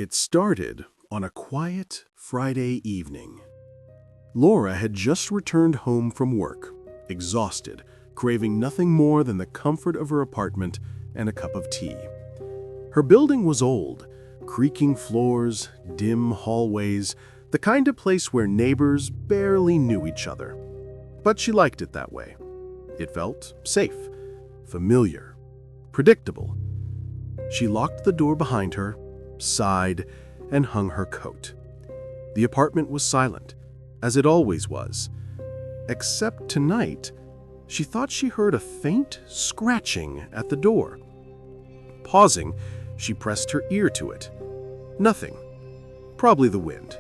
It started on a quiet Friday evening. Laura had just returned home from work, exhausted, craving nothing more than the comfort of her apartment and a cup of tea. Her building was old, creaking floors, dim hallways, the kind of place where neighbors barely knew each other. But she liked it that way. It felt safe, familiar, predictable. She locked the door behind her, sighed, and hung her coat. The apartment was silent, as it always was. Except tonight, she thought she heard a faint scratching at the door. Pausing, she pressed her ear to it. Nothing. Probably the wind.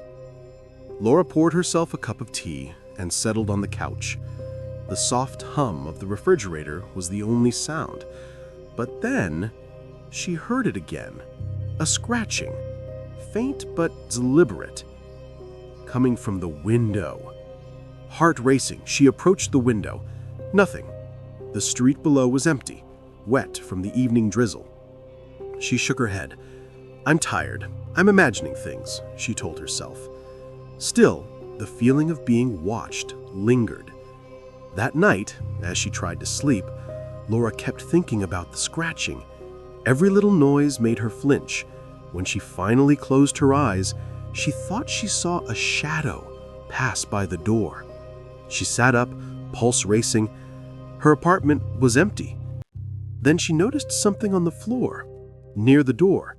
Laura poured herself a cup of tea and settled on the couch. The soft hum of the refrigerator was the only sound. But then, she heard it again. A scratching, faint but deliberate, coming from the window. Heart racing, she approached the window. Nothing. The street below was empty, wet from the evening drizzle. She shook her head. "I'm tired. I'm imagining things," she told herself. Still, the feeling of being watched lingered. That night, as she tried to sleep, Laura kept thinking about the scratching. Every little noise made her flinch. When she finally closed her eyes, she thought she saw a shadow pass by the door. She sat up, pulse racing. Her apartment was empty. Then she noticed something on the floor, near the door.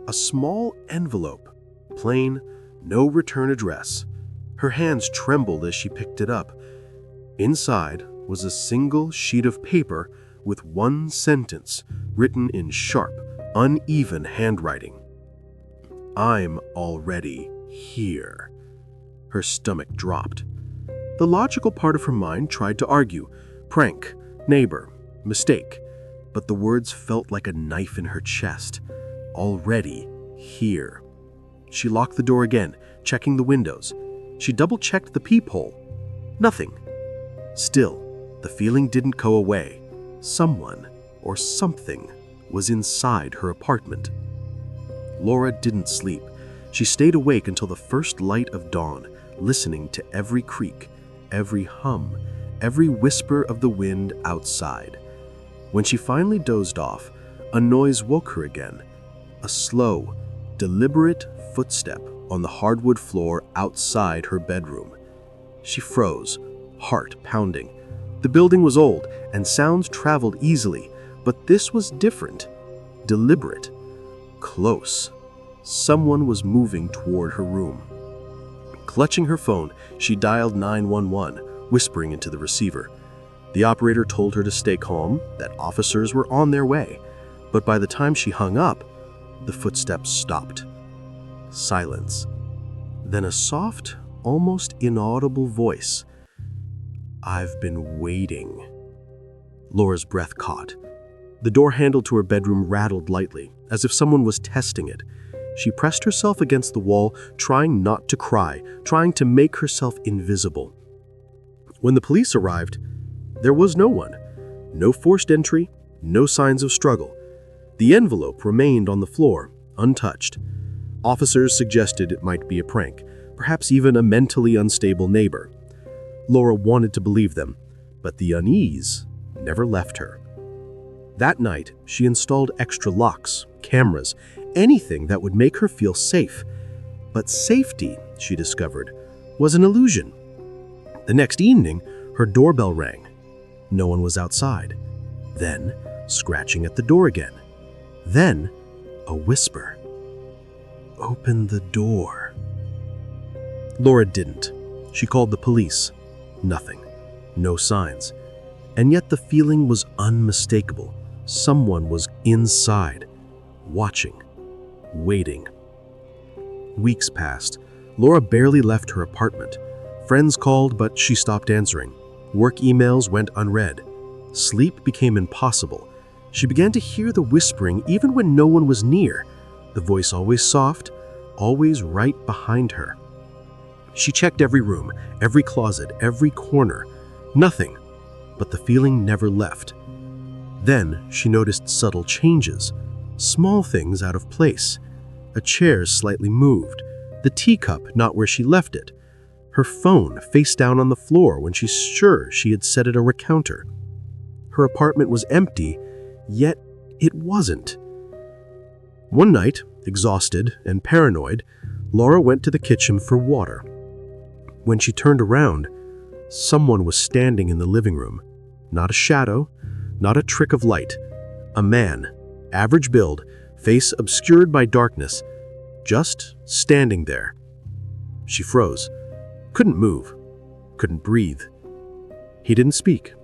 A small envelope, plain, no return address. Her hands trembled as she picked it up. Inside was a single sheet of paper with one sentence written in sharp, uneven handwriting. "I'm already here." Her stomach dropped. The logical part of her mind tried to argue, prank, neighbor, mistake, but the words felt like a knife in her chest. Already here. She locked the door again, checking the windows. She double-checked the peephole. Nothing. Still, the feeling didn't go away. Someone or something was inside her apartment. Laura didn't sleep. She stayed awake until the first light of dawn, listening to every creak, every hum, every whisper of the wind outside. When she finally dozed off, a noise woke her again. A slow, deliberate footstep on the hardwood floor outside her bedroom. She froze, heart pounding. The building was old, and sounds traveled easily, but this was different, deliberate, close. Someone was moving toward her room. Clutching her phone, she dialed 911, whispering into the receiver. The operator told her to stay calm, that officers were on their way, but by the time she hung up, the footsteps stopped. Silence. Then a soft, almost inaudible voice. "I've been waiting." Laura's breath caught. The door handle to her bedroom rattled lightly, as if someone was testing it. She pressed herself against the wall, trying not to cry, trying to make herself invisible. When the police arrived, there was no one. No forced entry, no signs of struggle. The envelope remained on the floor, untouched. Officers suggested it might be a prank, perhaps even a mentally unstable neighbor. Laura wanted to believe them, but the unease never left her. That night, she installed extra locks, cameras, anything that would make her feel safe. But safety, she discovered, was an illusion. The next evening, her doorbell rang. No one was outside. Then, scratching at the door again. Then, a whisper. "Open the door." Laura didn't. She called the police. Nothing. No signs. And yet the feeling was unmistakable. Someone was inside, watching, waiting. Weeks passed. Laura barely left her apartment. Friends called, but she stopped answering. Work emails went unread. Sleep became impossible. She began to hear the whispering even when no one was near, the voice always soft, always right behind her. She checked every room, every closet, every corner. Nothing, but the feeling never left. Then she noticed subtle changes, small things out of place. A chair slightly moved, the teacup not where she left it. Her phone face down on the floor when she's sure she had set it a recounter. Her apartment was empty, yet it wasn't. One night, exhausted and paranoid, Laura went to the kitchen for water. When she turned around, someone was standing in the living room. Not a shadow, not a trick of light. A man, average build, face obscured by darkness, just standing there. She froze, couldn't move, couldn't breathe. He didn't speak,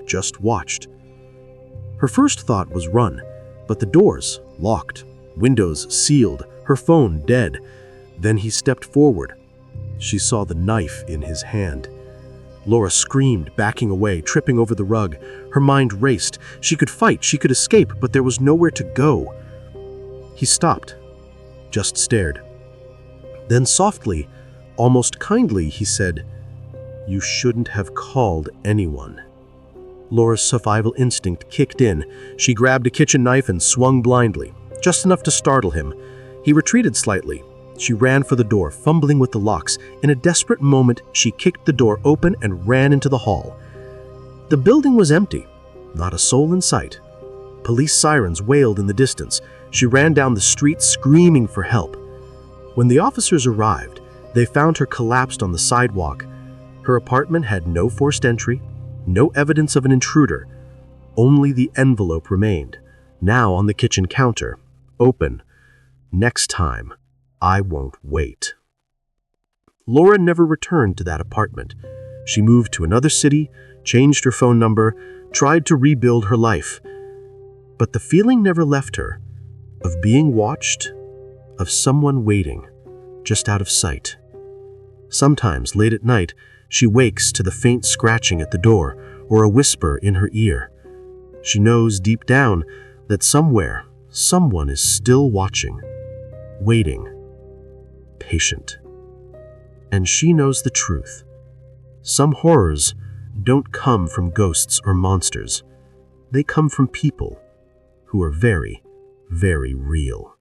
just watched. Her first thought was run, but the doors locked, windows sealed, her phone dead. Then he stepped forward. She saw the knife in his hand. Laura screamed, backing away, tripping over the rug. Her mind raced. She could fight, she could escape, but there was nowhere to go. He stopped, just stared. Then softly, almost kindly, he said, "You shouldn't have called anyone." Laura's survival instinct kicked in. She grabbed a kitchen knife and swung blindly, just enough to startle him. He retreated slightly. She ran for the door, fumbling with the locks. In a desperate moment, she kicked the door open and ran into the hall. The building was empty, not a soul in sight. Police sirens wailed in the distance. She ran down the street screaming for help. When the officers arrived, they found her collapsed on the sidewalk. Her apartment had no forced entry, no evidence of an intruder. Only the envelope remained, now on the kitchen counter, open. Next time, I won't wait. Laura never returned to that apartment. She moved to another city, changed her phone number, tried to rebuild her life. But the feeling never left her, of being watched, of someone waiting, just out of sight. Sometimes, late at night, she wakes to the faint scratching at the door or a whisper in her ear. She knows deep down that somewhere, someone is still watching, waiting, patient. And she knows the truth. Some horrors don't come from ghosts or monsters. They come from people who are very, very real.